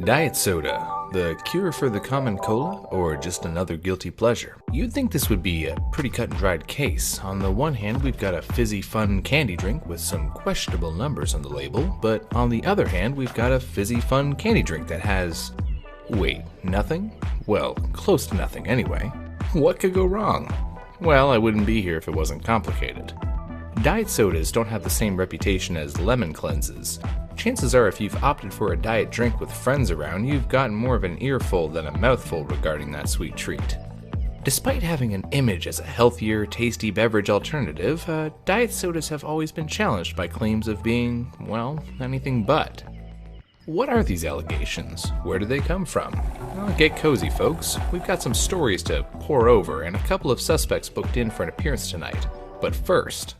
Diet soda, the cure for the common cola, or just another guilty pleasure? You'd think this would be a pretty cut and dried case. On the one hand, we've got a fizzy fun candy drink with some questionable numbers on the label, but on the other hand, we've got a fizzy fun candy drink that has... wait, nothing? Well, close to nothing anyway. What could go wrong? Well, I wouldn't be here if it wasn't complicated. Diet sodas don't have the same reputation as lemon cleanses. Chances are if you've opted for a diet drink with friends around, you've gotten more of an earful than a mouthful regarding that sweet treat. Despite having an image as a healthier, tasty beverage alternative, diet sodas have always been challenged by claims of being, well, anything but. What are these allegations? Where do they come from? Well, get cozy, folks. We've got some stories to pour over and a couple of suspects booked in for an appearance tonight. But first...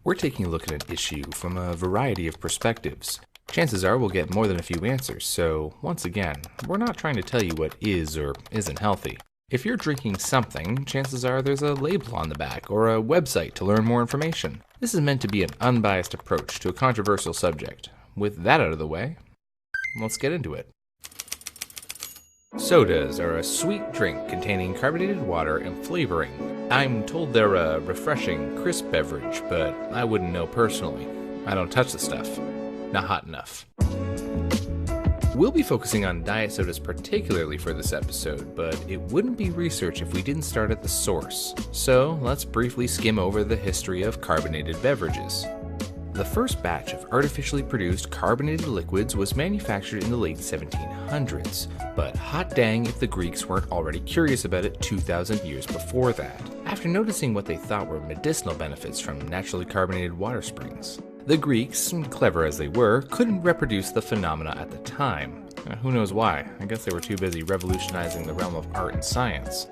we're taking a look at an issue from a variety of perspectives. Chances are we'll get more than a few answers, so once again, we're not trying to tell you what is or isn't healthy. If you're drinking something, chances are there's a label on the back or a website to learn more information. This is meant to be an unbiased approach to a controversial subject. With that out of the way, let's get into it. Sodas are a sweet drink containing carbonated water and flavoring. I'm told they're a refreshing, crisp beverage, but I wouldn't know personally. I don't touch the stuff. Not hot enough. We'll be focusing on diet sodas particularly for this episode, but it wouldn't be research if we didn't start at the source. So let's briefly skim over the history of carbonated beverages. The first batch of artificially produced carbonated liquids was manufactured in the late 1700s, but hot dang if the Greeks weren't already curious about it 2,000 years before that, after noticing what they thought were medicinal benefits from naturally carbonated water springs. The Greeks, clever as they were, couldn't reproduce the phenomena at the time. Who knows why? I guess they were too busy revolutionizing the realm of art and science.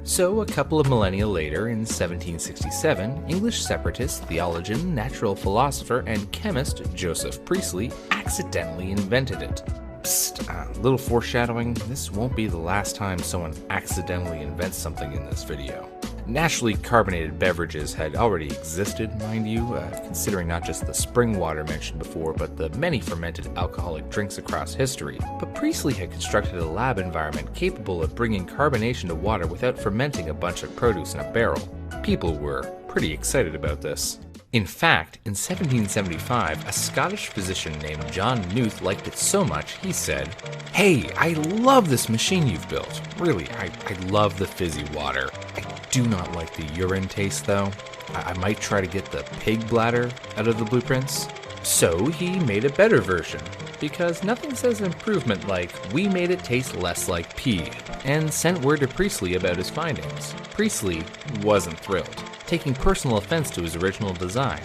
So, a couple of millennia later, in 1767, English separatist, theologian, natural philosopher, and chemist Joseph Priestley accidentally invented it. Psst, little foreshadowing, this won't be the last time someone accidentally invents something in this video. Naturally carbonated beverages had already existed, mind you, considering not just the spring water mentioned before, but the many fermented alcoholic drinks across history. But Priestley had constructed a lab environment capable of bringing carbonation to water without fermenting a bunch of produce in a barrel. People were pretty excited about this. In fact, in 1775, a Scottish physician named John Knuth liked it so much, he said, "Hey, I love this machine you've built. Really, I love the fizzy water. I do not like the urine taste, though. I might try to get the pig bladder out of the blueprints." So he made a better version, because nothing says improvement like, "we made it taste less like pee," and sent word to Priestley about his findings. Priestley wasn't thrilled, taking personal offense to his original design.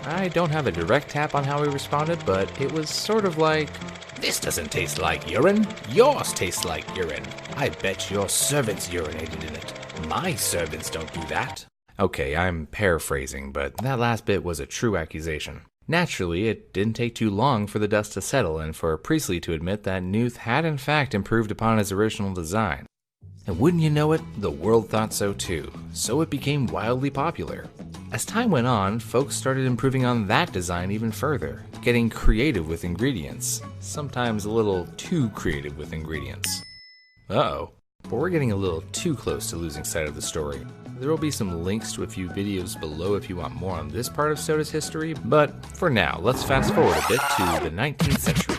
I don't have a direct tap on how he responded, but it was sort of like, "This doesn't taste like urine. Yours tastes like urine. I bet your servants urinated in it. My servants don't do that." Okay, I'm paraphrasing, but that last bit was a true accusation. Naturally, it didn't take too long for the dust to settle and for Priestley to admit that Knuth had in fact improved upon his original design. And wouldn't you know it, the world thought so too, so it became wildly popular. As time went on, folks started improving on that design even further, getting creative with ingredients, sometimes a little too creative with ingredients. Uh-oh, but we're getting a little too close to losing sight of the story. There will be some links to a few videos below if you want more on this part of soda's history, but for now, let's fast forward a bit to the 19th century.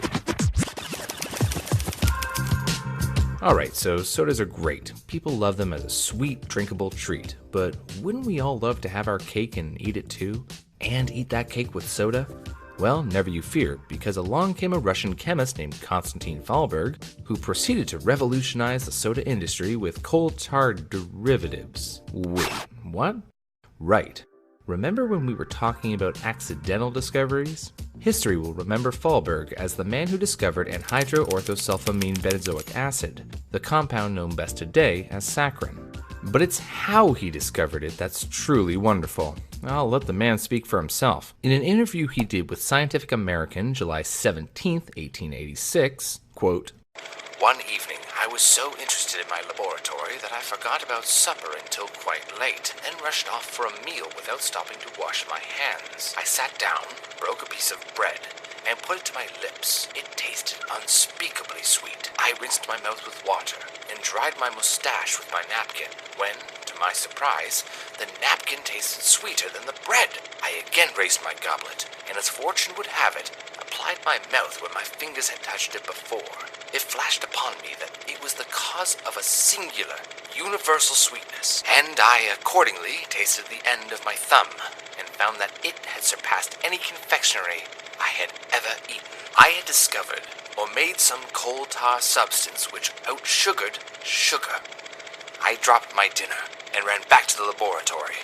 Alright, so sodas are great. People love them as a sweet, drinkable treat, but wouldn't we all love to have our cake and eat it too? And eat that cake with soda? Well, never you fear, because along came a Russian chemist named Konstantin Fallberg, who proceeded to revolutionize the soda industry with coal tar derivatives. Wait, what? Right. Remember when we were talking about accidental discoveries? History will remember Fallberg as the man who discovered anhydroorthosulfamine benzoic acid, the compound known best today as saccharin. But it's how he discovered it that's truly wonderful. I'll let the man speak for himself. In an interview he did with Scientific American, July 17, 1886, quote, One evening, I was so interested in my laboratory that I forgot about supper until quite late, and rushed off for a meal without stopping to wash my hands. I sat down, broke a piece of bread, and put it to my lips. It tasted unspeakably sweet. I rinsed my mouth with water and dried my mustache with my napkin, when, to my surprise, the napkin tasted sweeter than the bread. I again raised my goblet, and as fortune would have it, applied my mouth where my fingers had touched it before. It flashed upon me that it was the cause of a singular, universal sweetness, and I accordingly tasted the end of my thumb, and found that it had surpassed any confectionery I had ever eaten. I had discovered or made some coal tar substance which out-sugared sugar. I dropped my dinner and ran back to the laboratory.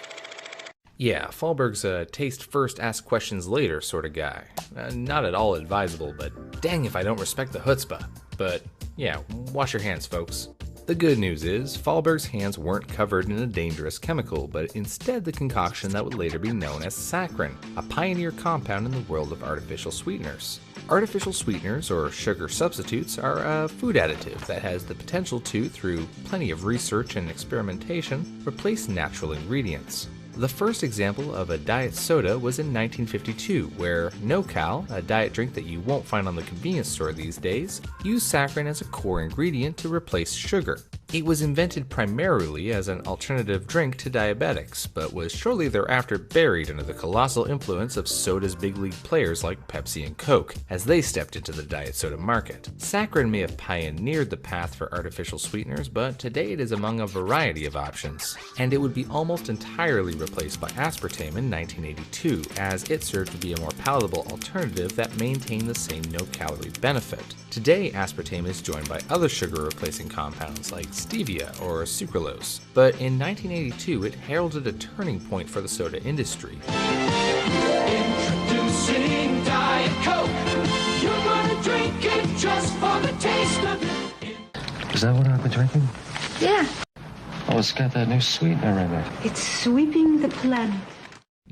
Yeah, Fallberg's a taste first, ask questions later sort of guy. Not at all advisable, but dang if I don't respect the chutzpah. But yeah, wash your hands, folks. The good news is, Fallberg's hands weren't covered in a dangerous chemical, but instead the concoction that would later be known as saccharin, a pioneer compound in the world of artificial sweeteners. Artificial sweeteners, or sugar substitutes, are a food additive that has the potential to, through plenty of research and experimentation, replace natural ingredients. The first example of a diet soda was in 1952, where No-Cal, a diet drink that you won't find on the convenience store these days, used saccharin as a core ingredient to replace sugar. It was invented primarily as an alternative drink to diabetics, but was shortly thereafter buried under the colossal influence of soda's big league players like Pepsi and Coke, as they stepped into the diet soda market. Saccharin may have pioneered the path for artificial sweeteners, but today it is among a variety of options, and it would be almost entirely replaced by aspartame in 1982, as it served to be a more palatable alternative that maintained the same no-calorie benefit. Today, aspartame is joined by other sugar-replacing compounds like stevia or sucralose, but in 1982 it heralded a turning point for the soda industry. Introducing Diet Coke. You're gonna drink it just for the taste of it. Is that what I've been drinking? Yeah, Oh, it's got that new sweetener in it. it's sweeping the planet.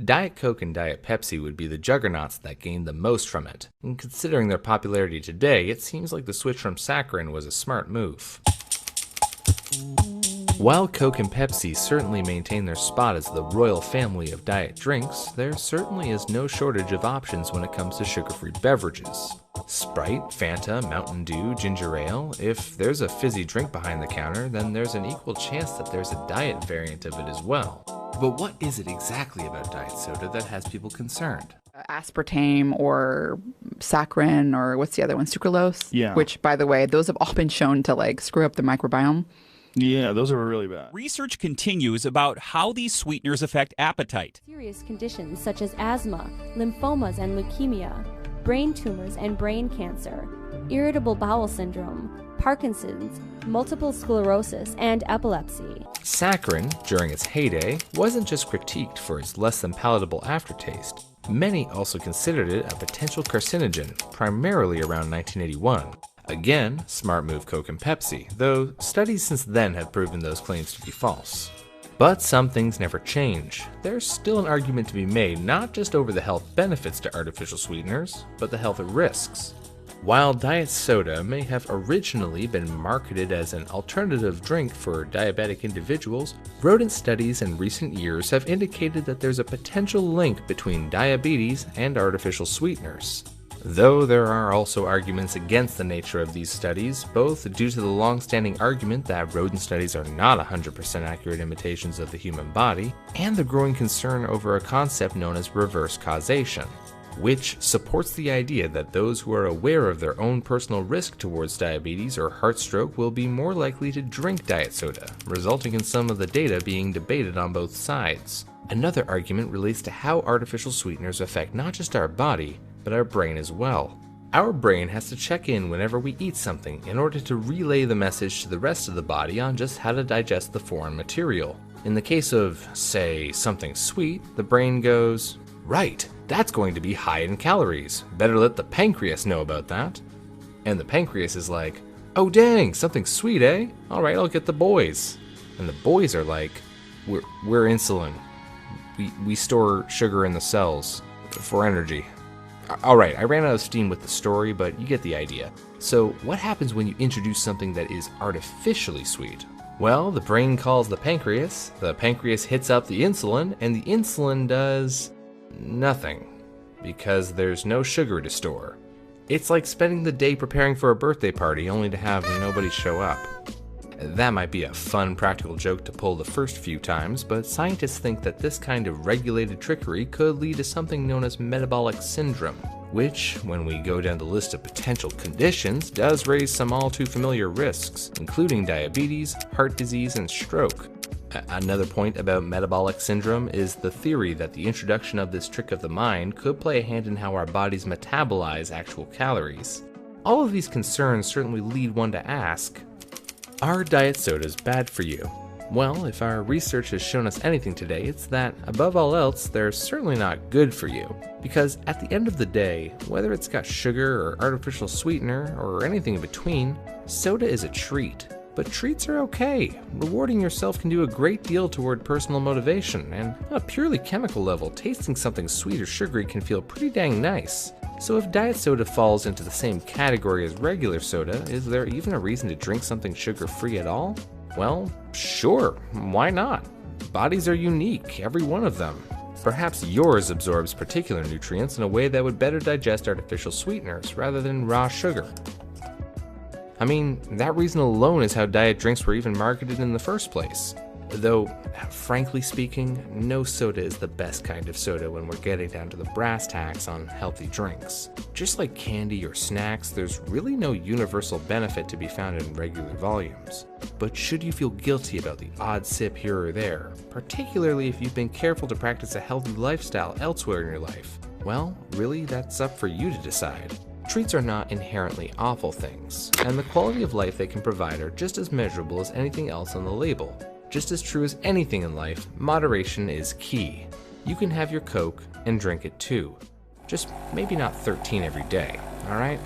Diet Coke and Diet Pepsi would be the juggernauts that gained the most from it, and considering their popularity today, it seems like the switch from saccharin was a smart move. While Coke and Pepsi certainly maintain their spot as the royal family of diet drinks, there certainly is no shortage of options when it comes to sugar-free beverages. Sprite, Fanta, Mountain Dew, ginger ale. If there's a fizzy drink behind the counter, then there's an equal chance that there's a diet variant of it as well. But what is it exactly about diet soda that has people concerned? Aspartame or saccharin or what's the other one? Sucralose? Yeah. Which, by the way, those have all been shown to like screw up the microbiome. Yeah, those are really bad. Research continues about how these sweeteners affect appetite. Serious conditions such as asthma, lymphomas and leukemia, brain tumors and brain cancer, irritable bowel syndrome, Parkinson's, multiple sclerosis, and epilepsy. Saccharin, during its heyday, wasn't just critiqued for its less than palatable aftertaste. Many also considered it a potential carcinogen, primarily around 1981. Again, smart move Coke and Pepsi, though studies since then have proven those claims to be false. But some things never change. There's still an argument to be made not just over the health benefits to artificial sweeteners, but the health risks. While diet soda may have originally been marketed as an alternative drink for diabetic individuals, rodent studies in recent years have indicated that there's a potential link between diabetes and artificial sweeteners. Though there are also arguments against the nature of these studies, both due to the long-standing argument that rodent studies are not 100% accurate imitations of the human body, and the growing concern over a concept known as reverse causation, which supports the idea that those who are aware of their own personal risk towards diabetes or heart stroke will be more likely to drink diet soda, resulting in some of the data being debated on both sides. Another argument relates to how artificial sweeteners affect not just our body, but our brain as well. Our brain has to check in whenever we eat something in order to relay the message to the rest of the body on just how to digest the foreign material. In the case of, say, something sweet, the brain goes, "Right, that's going to be high in calories. Better let the pancreas know about that." And the pancreas is like, "Oh dang, something sweet, eh? Alright, I'll get the boys." And the boys are like, We're insulin. We store sugar in the cells for energy." Alright, I ran out of steam with the story, but you get the idea. So, what happens when you introduce something that is artificially sweet? Well, the brain calls the pancreas hits up the insulin, and the insulin does nothing, because there's no sugar to store. It's like spending the day preparing for a birthday party only to have nobody show up. That might be a fun practical joke to pull the first few times, but scientists think that this kind of regulated trickery could lead to something known as metabolic syndrome, which, when we go down the list of potential conditions, does raise some all too familiar risks, including diabetes, heart disease, and stroke. Another point about metabolic syndrome is the theory that the introduction of this trick of the mind could play a hand in how our bodies metabolize actual calories. All of these concerns certainly lead one to ask, are diet sodas bad for you? Well, if our research has shown us anything today, it's that, above all else, they're certainly not good for you. Because at the end of the day, whether it's got sugar or artificial sweetener or anything in between, soda is a treat. But treats are okay. Rewarding yourself can do a great deal toward personal motivation, and on a purely chemical level, tasting something sweet or sugary can feel pretty dang nice. So if diet soda falls into the same category as regular soda, is there even a reason to drink something sugar-free at all? Well, sure, why not? Bodies are unique, every one of them. Perhaps yours absorbs particular nutrients in a way that would better digest artificial sweeteners rather than raw sugar. I mean, that reason alone is how diet drinks were even marketed in the first place. Though, frankly speaking, no soda is the best kind of soda when we're getting down to the brass tacks on healthy drinks. Just like candy or snacks, there's really no universal benefit to be found in regular volumes. But should you feel guilty about the odd sip here or there, particularly if you've been careful to practice a healthy lifestyle elsewhere in your life, well, really, that's up for you to decide. Treats are not inherently awful things, and the quality of life they can provide are just as measurable as anything else on the label. Just as true as anything in life, moderation is key. You can have your Coke and drink it too. Just maybe not 13 every day, alright?